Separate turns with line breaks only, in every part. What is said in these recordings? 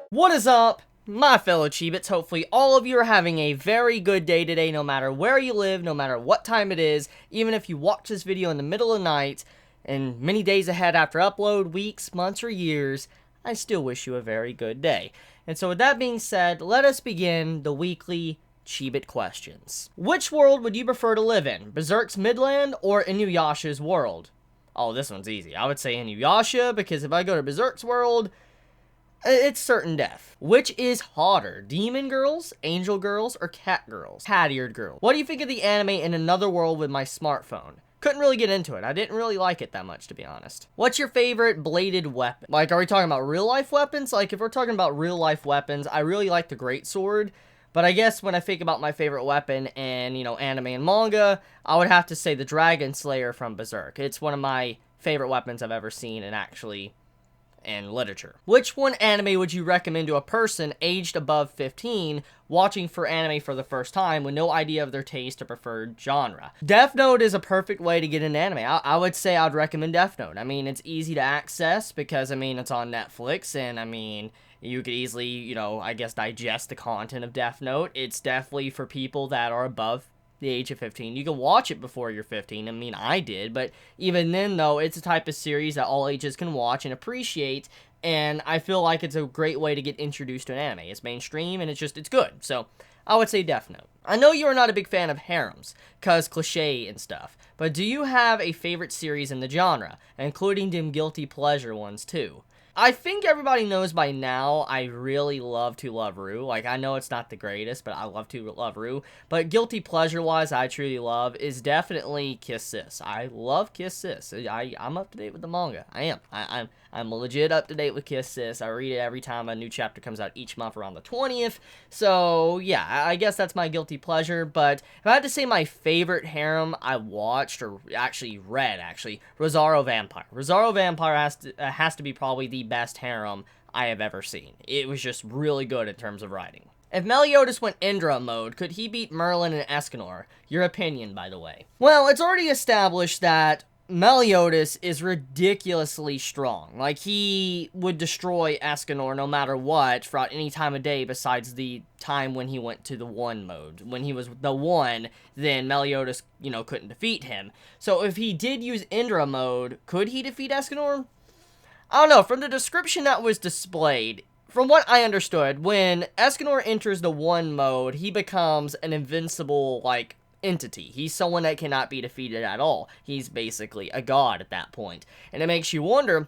What is up, my fellow Chibits? Hopefully all of you are having a very good day today, no matter where you live, no matter what time it is, even if you watch this video in the middle of the night, and many days ahead after upload, weeks, months, or years, I still wish you a very good day. And so with that being said, let us begin the weekly Chibit questions. Which world would you prefer to live in? Berserk's Midland or Inuyasha's world? Oh, this one's easy. I would say Inuyasha, because if I go to Berserk's world, it's certain death. Which is hotter, demon girls, angel girls, or cat girls? Cat-eared girl. What do you think of the anime In Another World with my smartphone? Couldn't really get into it. I didn't really like it that much, to be honest. What's your favorite bladed weapon? Like, are we talking about real-life weapons? Like, if we're talking about real-life weapons, I really like the greatsword. But I guess when I think about my favorite weapon in, anime and manga, I would have to say the Dragon Slayer from Berserk. It's one of my favorite weapons I've ever seen in literature. Which one anime would you recommend to a person aged above 15 watching for anime for the first time with no idea of their taste or preferred genre? Death Note is a perfect way to get into anime. I would say I'd recommend Death Note. I mean, it's easy to access because, it's on Netflix, and, you could easily, I guess, digest the content of Death Note. It's definitely for people that are above the age of 15. You can watch it before you're 15. I did, but even then, though, it's a type of series that all ages can watch and appreciate, and I feel like it's a great way to get introduced to an anime. It's mainstream, and it's good, so I would say Death Note. I know you are not a big fan of harems, cause cliche and stuff, but do you have a favorite series in the genre, including them guilty pleasure ones, too? I think everybody knows by now I really love To Love Ru. Like, I know it's not the greatest, but I love To Love Ru. But guilty pleasure-wise, I truly love is definitely Kiss Sis. I love Kiss Sis. I'm up to date with the manga. I am. I'm legit up to date with Kiss Sis. I read it every time a new chapter comes out each month around the 20th. So, yeah, I guess that's my guilty pleasure. But if I had to say my favorite harem I watched, or actually read, Rosario Vampire. Rosario Vampire has to be probably the best harem I have ever seen. It was just really good in terms of writing. If Meliodas went Indra mode, could he beat Merlin and Escanor? Your opinion, by the way. Well, it's already established that Meliodas is ridiculously strong. Like, he would destroy Escanor no matter what throughout any time of day besides the time when he went to the 1 mode. When he was the 1, then Meliodas, couldn't defeat him. So if he did use Indra mode, could he defeat Escanor? I don't know, from the description that was displayed, from what I understood, when Escanor enters the 1 mode, he becomes an invincible, entity. He's someone that cannot be defeated at all. He's basically a god at that point. And it makes you wonder,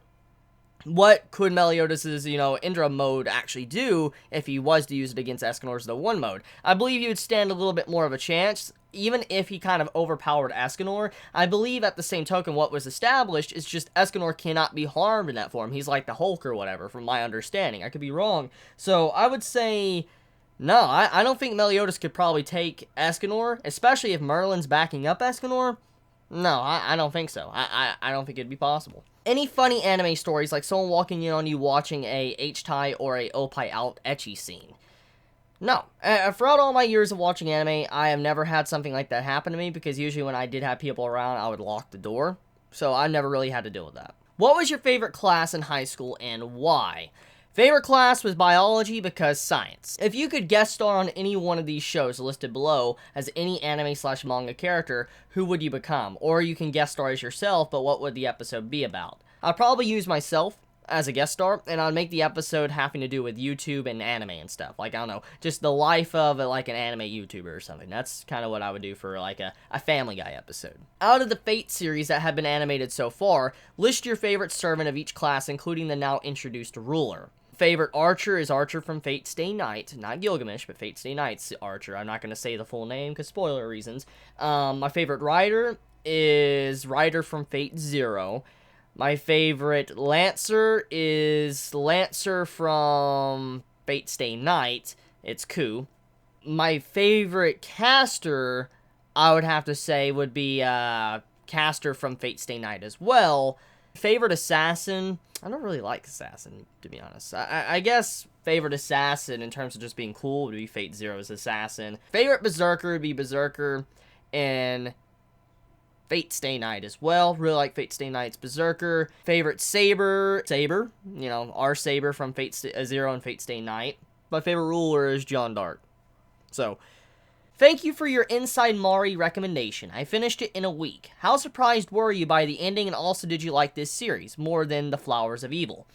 what could Meliodas' Indra mode actually do if he was to use it against Escanor's the 1 mode? I believe you would stand a little bit more of a chance, even if he kind of overpowered Escanor. I believe at the same token what was established is just Escanor cannot be harmed in that form. He's like the Hulk or whatever, from my understanding. I could be wrong. So I would say, no, I don't think Meliodas could probably take Escanor, especially if Merlin's backing up Escanor. No, I don't think so. I don't think it'd be possible. Any funny anime stories, like someone walking in on you watching a H-Tai or a Oppai out ecchi scene? No. Throughout all my years of watching anime, I have never had something like that happen to me, because usually when I did have people around, I would lock the door. So I never really had to deal with that. What was your favorite class in high school and why? Favorite class was biology because science. If you could guest star on any one of these shows listed below as any anime/manga character, who would you become? Or you can guest star as yourself, but what would the episode be about? I'd probably use myself as a guest star, and I'd make the episode having to do with YouTube and anime and stuff. Like, I don't know, just the life of an anime YouTuber or something. That's kind of what I would do for a Family Guy episode. Out of the Fate series that have been animated so far, list your favorite servant of each class, including the now introduced ruler. Favorite archer is Archer from Fate Stay Night. Not Gilgamesh, but Fate Stay Night's Archer. I'm not going to say the full name because spoiler reasons. My favorite rider is Rider from Fate Zero. My favorite Lancer is Lancer from Fate Stay Night. It's Ku. My favorite caster, I would have to say, would be Caster from Fate Stay Night as well. Favorite assassin, I don't really like assassin, to be honest. I guess favorite assassin in terms of just being cool would be Fate Zero's assassin. Favorite berserker would be Berserker, and Fate Stay Night as well. Really like Fate Stay Night's Berserker. Favorite Saber, you know, our Saber from Zero and Fate Stay Night. My favorite ruler is John Dark. So, thank you for your Inside Mari recommendation. I finished it in a week. How surprised were you by the ending, and also did you like this series more than the Flowers of Evil?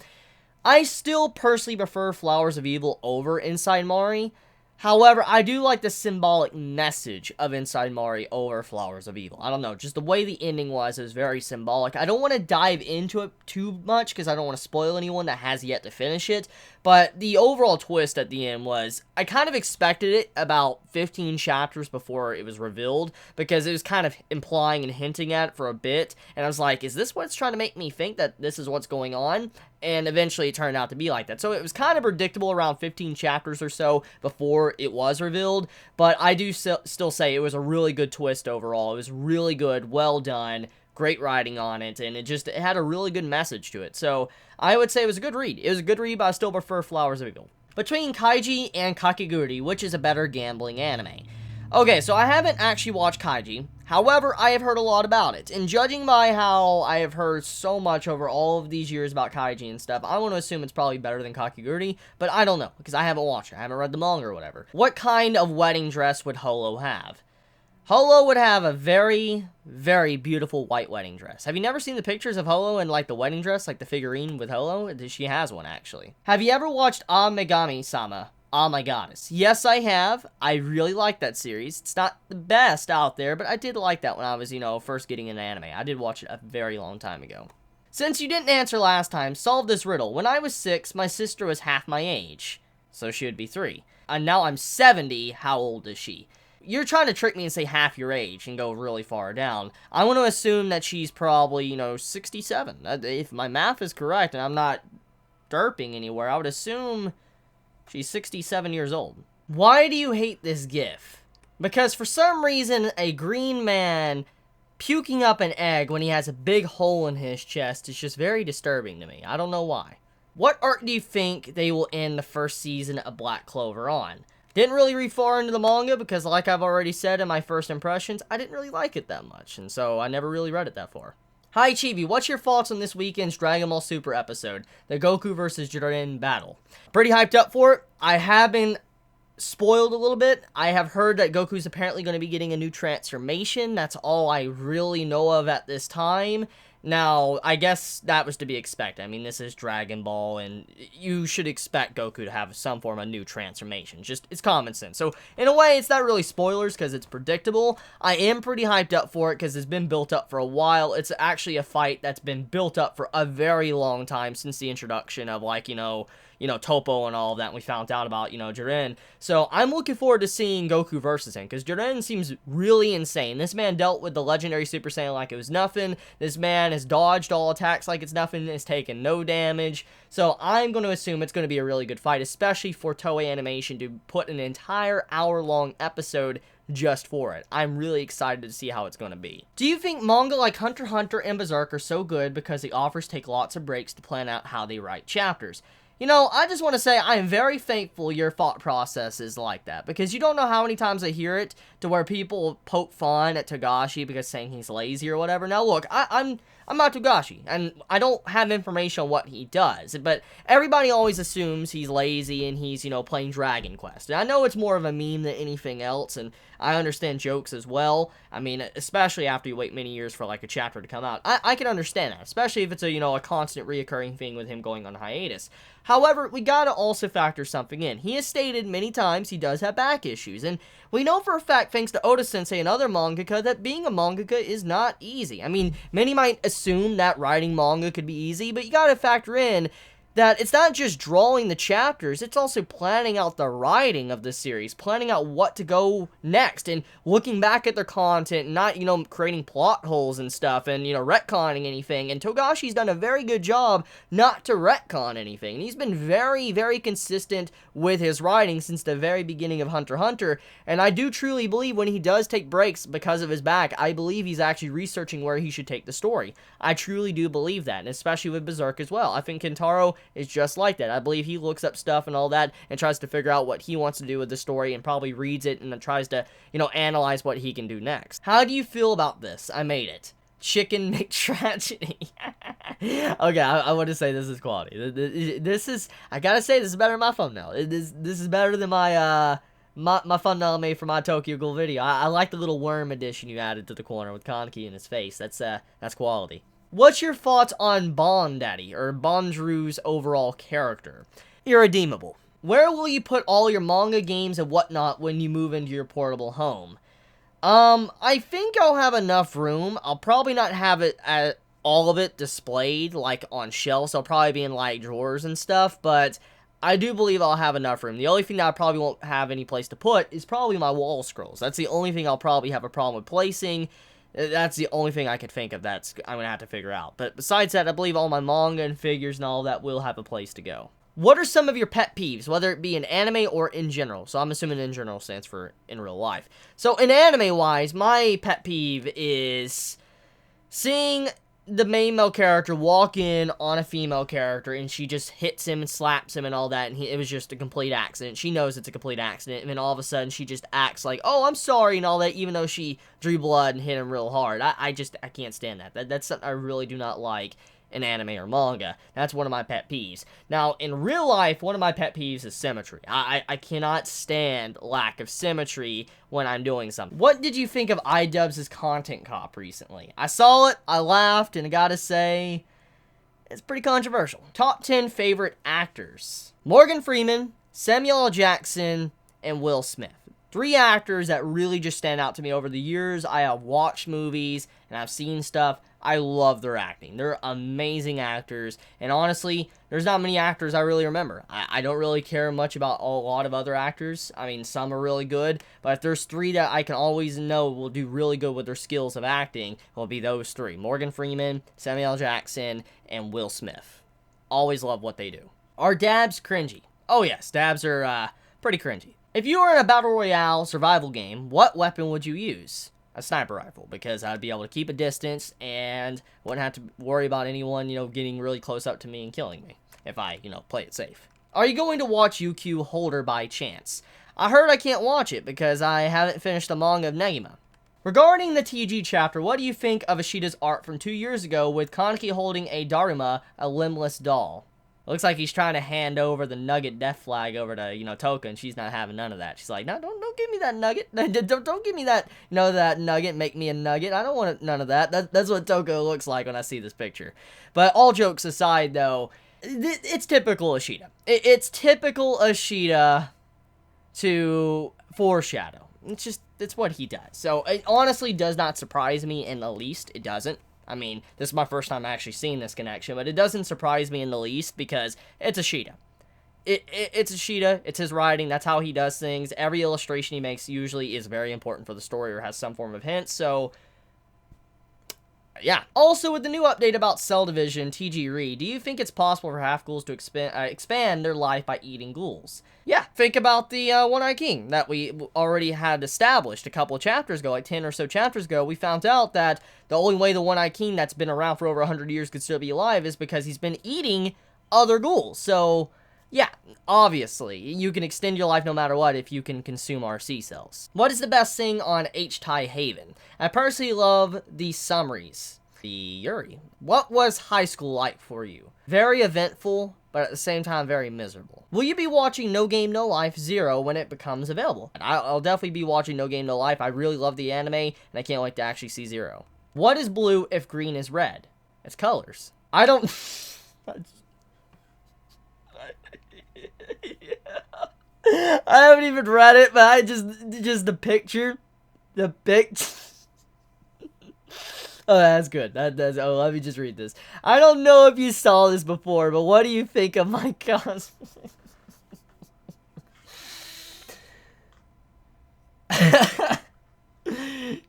I still personally prefer Flowers of Evil over Inside Mari. However, I do like the symbolic message of Inside Mari over Flowers of Evil. I don't know, just the way the ending was is very symbolic. I don't want to dive into it too much because I don't want to spoil anyone that has yet to finish it. But the overall twist at the end was, I kind of expected it about 15 chapters before it was revealed, because it was kind of implying and hinting at it for a bit, and I was like, is this what's trying to make me think that this is what's going on? And eventually it turned out to be like that. So it was kind of predictable around 15 chapters or so before it was revealed, but I do still say it was a really good twist overall. It was really good, well done, great writing on it, and it had a really good message to it. So I would say it was a good read. It was a good read, but I still prefer Flowers of Evil. Between Kaiji and Kakegurui, which is a better gambling anime? Okay, so I haven't actually watched Kaiji. However, I have heard a lot about it. And judging by how I have heard so much over all of these years about Kaiji and stuff, I want to assume it's probably better than Kakegurui, but I don't know, because I haven't watched it. I haven't read the manga or whatever. What kind of wedding dress would Holo have? Holo would have a very, very beautiful white wedding dress. Have you never seen the pictures of Holo in, like, the wedding dress, like the figurine with Holo? She has one, actually. Have you ever watched Ah Megami-sama? Ah My Goddess? Yes, I have. I really like that series. It's not the best out there, but I did like that when I was, you know, first getting into anime. I did watch it a very long time ago. Since you didn't answer last time, solve this riddle. When I was 6, my sister was half my age, so she would be 3. And now I'm 70, how old is she? You're trying to trick me and say half your age and go really far down. I want to assume that she's probably, you know, 67. If my math is correct and I'm not derping anywhere, I would assume she's 67 years old. Why do you hate this GIF? Because for some reason, a green man puking up an egg when he has a big hole in his chest is just very disturbing to me. I don't know why. What arc do you think they will end the first season of Black Clover on? Didn't really read far into the manga because, like I've already said in my first impressions, I didn't really like it that much, and so I never really read it that far. Hi Chibi, what's your thoughts on this weekend's Dragon Ball Super episode, the Goku vs. Jiren battle? Pretty hyped up for it. I have been spoiled a little bit. I have heard that Goku's apparently going to be getting a new transformation. That's all I really know of at this time. Now, I guess that was to be expected. I mean, this is Dragon Ball, and you should expect Goku to have some form of new transformation. Just, it's common sense. So, in a way, it's not really spoilers, because it's predictable. I am pretty hyped up for it, because it's been built up for a while. It's actually a fight that's been built up for a very long time, since the introduction of, like, you know, Toppo and all of that, and we found out about, Jiren. So, I'm looking forward to seeing Goku versus him, because Jiren seems really insane. This man dealt with the legendary Super Saiyan like it was nothing. This man has dodged all attacks like it's nothing, has taken no damage. So, I'm going to assume it's going to be a really good fight, especially for Toei Animation to put an entire hour-long episode just for it. I'm really excited to see how it's going to be. Do you think manga like Hunter x Hunter and Berserk are so good because the authors take lots of breaks to plan out how they write chapters? You know, I just want to say I am very thankful your thought process is like that, because you don't know how many times I hear it to where people poke fun at Togashi because saying he's lazy or whatever. Now look, I'm not Togashi, and I don't have information on what he does, but everybody always assumes he's lazy and he's, playing Dragon Quest. And I know it's more of a meme than anything else, and I understand jokes as well. I mean, especially after you wait many years for, like, a chapter to come out. I can understand that, especially if it's a constant reoccurring thing with him going on hiatus. However, we gotta also factor something in. He has stated many times he does have back issues, and we know for a fact, thanks to Oda-sensei and other mangaka, that being a mangaka is not easy. I mean, many might assume that writing manga could be easy, but you gotta factor in that it's not just drawing the chapters, it's also planning out the writing of the series, planning out what to go next, and looking back at their content, not, creating plot holes and stuff, and, retconning anything, and Togashi's done a very good job not to retcon anything, and he's been very, very consistent with his writing since the very beginning of Hunter x Hunter, and I do truly believe when he does take breaks because of his back, I believe he's actually researching where he should take the story. I truly do believe that, and especially with Berserk as well. I think Kentaro is just like that. I believe he looks up stuff and all that and tries to figure out what he wants to do with the story and probably reads it and then tries to, analyze what he can do next. How do you feel about this? I made it. Chicken McTragedy. Okay, I want to say this is quality. This is, I gotta say, this is better than my thumbnail. This is better than my thumbnail I made for my Tokyo Ghoul video. I like the little worm addition you added to the corner with Kaneki in his face. That's quality. What's your thoughts on Bond Daddy, or Bondrew's overall character? Irredeemable. Where will you put all your manga games and whatnot when you move into your portable home? I think I'll have enough room. I'll probably not have it all of it displayed, like, on shelves. I'll probably be in, like, drawers and stuff, but I do believe I'll have enough room. The only thing that I probably won't have any place to put is probably my wall scrolls. That's the only thing I'll probably have a problem with placing. That's the only thing I could think of I'm gonna have to figure out. But besides that, I believe all my manga and figures and all that will have a place to go. What are some of your pet peeves, whether it be in anime or in general? So I'm assuming in general stands for in real life. So in anime-wise, my pet peeve is seeing the main male character walk in on a female character and she just hits him and slaps him and all that, and it was just a complete accident. She knows it's a complete accident, and then all of a sudden she just acts like, oh, I'm sorry and all that, even though she drew blood and hit him real hard. I can't stand that. That's something I really do not like in anime or manga. That's one of my pet peeves. Now, in real life, one of my pet peeves is symmetry. I cannot stand lack of symmetry when I'm doing something. What did you think of iDubbbz' Content Cop recently? I saw it, I laughed, and I gotta say, it's pretty controversial. Top 10 favorite actors. Morgan Freeman, Samuel L. Jackson, and Will Smith. 3 actors that really just stand out to me over the years. I have watched movies, and I've seen stuff. I love their acting. They're amazing actors, and honestly, there's not many actors I really remember. I don't really care much about a lot of other actors. I mean, some are really good, but if there's 3 that I can always know will do really good with their skills of acting, it will be those 3. Morgan Freeman, Samuel L. Jackson, and Will Smith. Always love what they do. Are dabs cringy? Oh yes, dabs are pretty cringy. If you were in a Battle Royale survival game, what weapon would you use? A sniper rifle, because I'd be able to keep a distance and wouldn't have to worry about anyone, getting really close up to me and killing me if I, play it safe. Are you going to watch UQ Holder by chance? I heard I can't watch it because I haven't finished the manga of Negima. Regarding the TG chapter, what do you think of Ishida's art from 2 years ago with Kaneki holding a Daruma, a limbless doll? Looks like he's trying to hand over the Nugget death flag over to, Toka, and she's not having none of that. She's like, no, don't give me that nugget. Don't give me that, that nugget, make me a nugget. I don't want none of that. That's what Toka looks like when I see this picture. But all jokes aside, though, it's typical Ishida. It's typical Ishida to foreshadow. It's what he does. So it honestly does not surprise me in the least. It doesn't. I mean, this is my first time actually seeing this connection, but it doesn't surprise me in the least because it's Ishida. It's Ishida, it's his writing, that's how he does things. Every illustration he makes usually is very important for the story or has some form of hint, so yeah. Also, with the new update about Cell Division, TG Re, do you think it's possible for half-ghouls to expand their life by eating ghouls? Yeah, think about the One-Eye King that we already had established a couple of chapters ago, like 10 or so chapters ago. We found out that the only way the One-Eye King that's been around for over 100 years could still be alive is because he's been eating other ghouls. So, yeah, obviously, you can extend your life no matter what if you can consume RC cells. What is the best thing on H-Tai Haven? I personally love the summaries. The Yuri. What was high school like for you? Very eventful, but at the same time very miserable. Will you be watching No Game No Life 0 when it becomes available? I'll definitely be watching No Game No Life. I really love the anime, and I can't wait to actually see 0. What is blue if green is red? It's colors. I don't... I haven't even read it, but I just the picture. The picture. Oh, that's good. Oh, let me just read this. I don't know if you saw this before, but what do you think of my cosplay?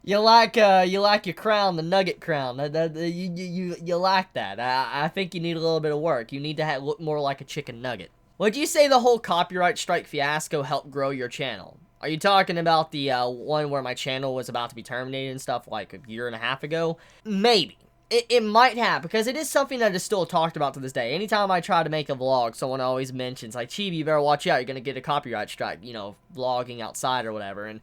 You like your crown, the nugget crown. You like that. I think you need a little bit of work. You need to look more like a chicken nugget. Would you say the whole copyright strike fiasco helped grow your channel? Are you talking about the one where my channel was about to be terminated and stuff like a year and a half ago? Maybe. It might have, because it is something that is still talked about to this day. Anytime I try to make a vlog, someone always mentions, like, Chibi, you better watch out, you're gonna get a copyright strike, you know, vlogging outside or whatever, and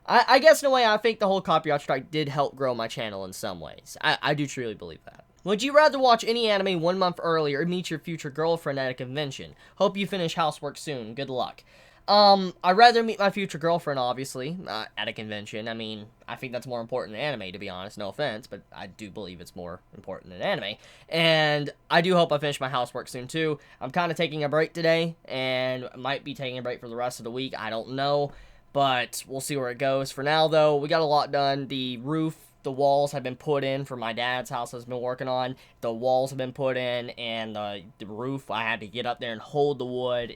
I guess in a way, I think the whole copyright strike did help grow my channel in some ways. I do truly believe that. Would you rather watch any anime 1 month earlier or meet your future girlfriend at a convention? Hope you finish housework soon. Good luck. I'd rather meet my future girlfriend, obviously, at a convention. I mean, I think that's more important than anime, to be honest. No offense, but I do believe it's more important than anime. And I do hope I finish my housework soon, too. I'm kind of taking a break today, and might be taking a break for the rest of the week. I don't know, but we'll see where it goes. For now, though, we got a lot done. The roof, the walls have been put in for my dad's house I've been working on. The walls have been put in, and the roof, I had to get up there and hold the wood.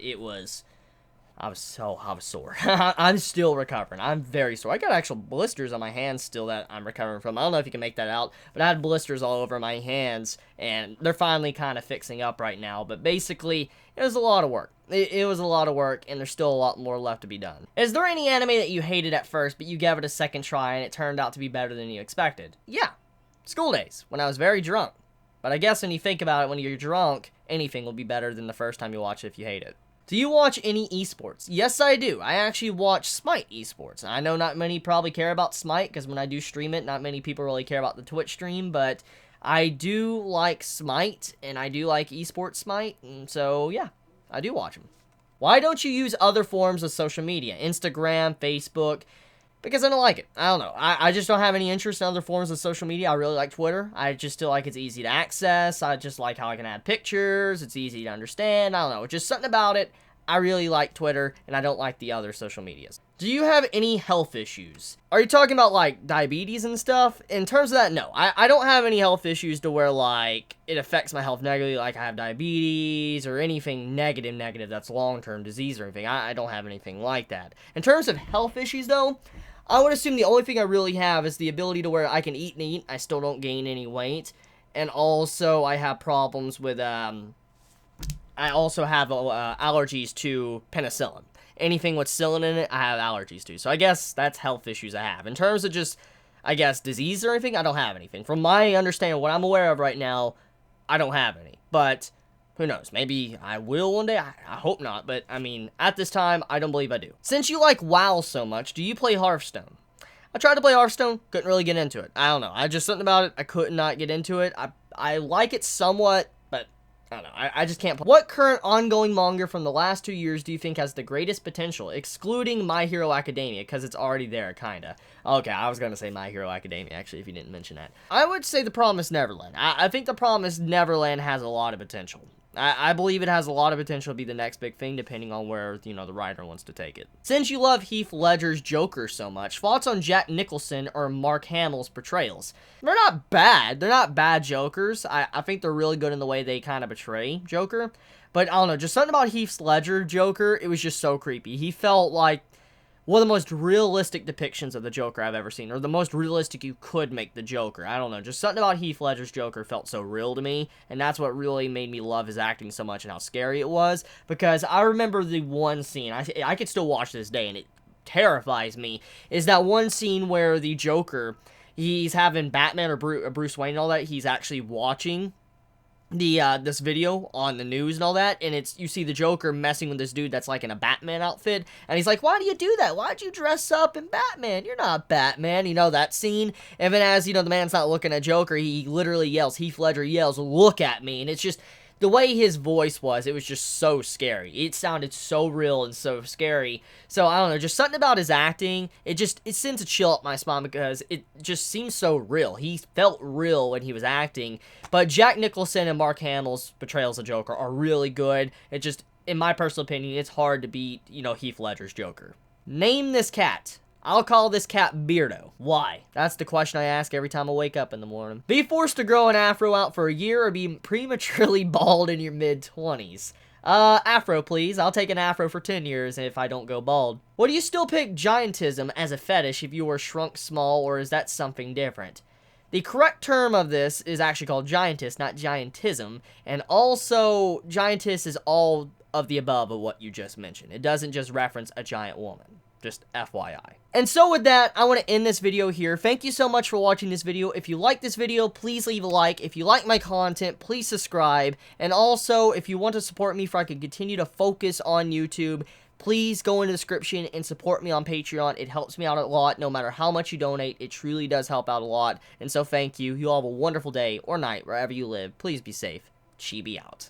I was sore. I'm still recovering. I'm very sore. I got actual blisters on my hands still that I'm recovering from. I don't know if you can make that out, but I had blisters all over my hands, and they're finally kind of fixing up right now. But basically, it was a lot of work. It was a lot of work, and there's still a lot more left to be done. Is there any anime that you hated at first, but you gave it a second try, and it turned out to be better than you expected? Yeah. School Days, when I was very drunk. But I guess when you think about it, when you're drunk, anything will be better than the first time you watch it if you hate it. Do you watch any esports? Yes, I do. I actually watch Smite esports. I know not many probably care about Smite, because when I do stream it, not many people really care about the Twitch stream, but I do like Smite, and I do like esports Smite, and so, yeah, I do watch them. Why don't you use other forms of social media? Instagram, Facebook? Because I don't like it. I don't know. I just don't have any interest in other forms of social media. I really like Twitter. I just feel like it's easy to access. I just like how I can add pictures. It's easy to understand. I don't know. Just something about it. I really like Twitter, and I don't like the other social medias. Do you have any health issues? Are you talking about, like, diabetes and stuff? In terms of that, no. I don't have any health issues to where, like, it affects my health negatively, like I have diabetes or anything negative that's long-term disease or anything. I don't have anything like that. In terms of health issues, though, I would assume the only thing I really have is the ability to where I can eat and eat. I still don't gain any weight. And also, I have problems with, I also have allergies to penicillin. Anything with psyllin in it, I have allergies to. So I guess that's health issues I have. In terms of just, I guess, disease or anything, I don't have anything. From my understanding, what I'm aware of right now, I don't have any. But who knows? Maybe I will one day. I hope not. But, I mean, at this time, I don't believe I do. Since you like WoW so much, do you play Hearthstone? I tried to play Hearthstone, couldn't really get into it. I don't know. I just, something about it, I could not get into it. I like it somewhat, but I don't know. I just can't play. What current ongoing manga from the last 2 years do you think has the greatest potential, excluding My Hero Academia, because it's already there, kinda? Okay, I was gonna say My Hero Academia, actually, if you didn't mention that. I would say The Promised Neverland. I think The Promised Neverland has a lot of potential. I believe it has a lot of potential to be the next big thing, depending on where, you know, the writer wants to take it. Since you love Heath Ledger's Joker so much, thoughts on Jack Nicholson or Mark Hamill's Portrayals? They're not bad. They're not bad Jokers. I think they're really good in the way they kind of portray Joker. But, I don't know, just something about Heath Ledger Joker, it was just so creepy. He felt like one of the most realistic depictions of the Joker I've ever seen, or the most realistic you could make the Joker. I don't know, just something about Heath Ledger's Joker felt so real to me, and that's what really made me love his acting so much and how scary it was, because I remember the one scene, I could still watch this day, and it terrifies me, is that one scene where the Joker, he's having Batman or Bruce Wayne and all that, he's actually watching this video on the news and all that, and you see the Joker messing with this dude that's like in a Batman outfit, and he's like, why do you do that? Why'd you dress up in Batman? You're not Batman, you know, that scene. And then as, you know, the man's not looking at Joker, he literally yells, Heath Ledger yells, look at me, and it's just, the way his voice was, it was just so scary. It sounded so real and so scary. So, I don't know, just something about his acting, it sends a chill up my spine because it just seems so real. He felt real when he was acting. But Jack Nicholson and Mark Hamill's portrayals of Joker are really good. It just, in my personal opinion, it's hard to beat, you know, Heath Ledger's Joker. Name this cat. I'll call this cat Beardo. Why? That's the question I ask every time I wake up in the morning. Be forced to grow an afro out for a year or be prematurely bald in your mid-20s. Afro, please. I'll take an afro for 10 years if I don't go bald. Would you still pick giantism as a fetish if you were shrunk small, or is that something different? The correct term of this is actually called giantess, not giantism, and also giantess is all of the above of what you just mentioned. It doesn't just reference a giant woman. Just FYI. And so with that, I want to end this video here. Thank you so much for watching this video. If you like this video, please leave a like. If you like my content, please subscribe. And also, if you want to support me so I can continue to focus on YouTube, please go in the description and support me on Patreon. It helps me out a lot. No matter how much you donate, it truly does help out a lot. And so thank you. You all have a wonderful day or night wherever you live. Please be safe. Chibi out.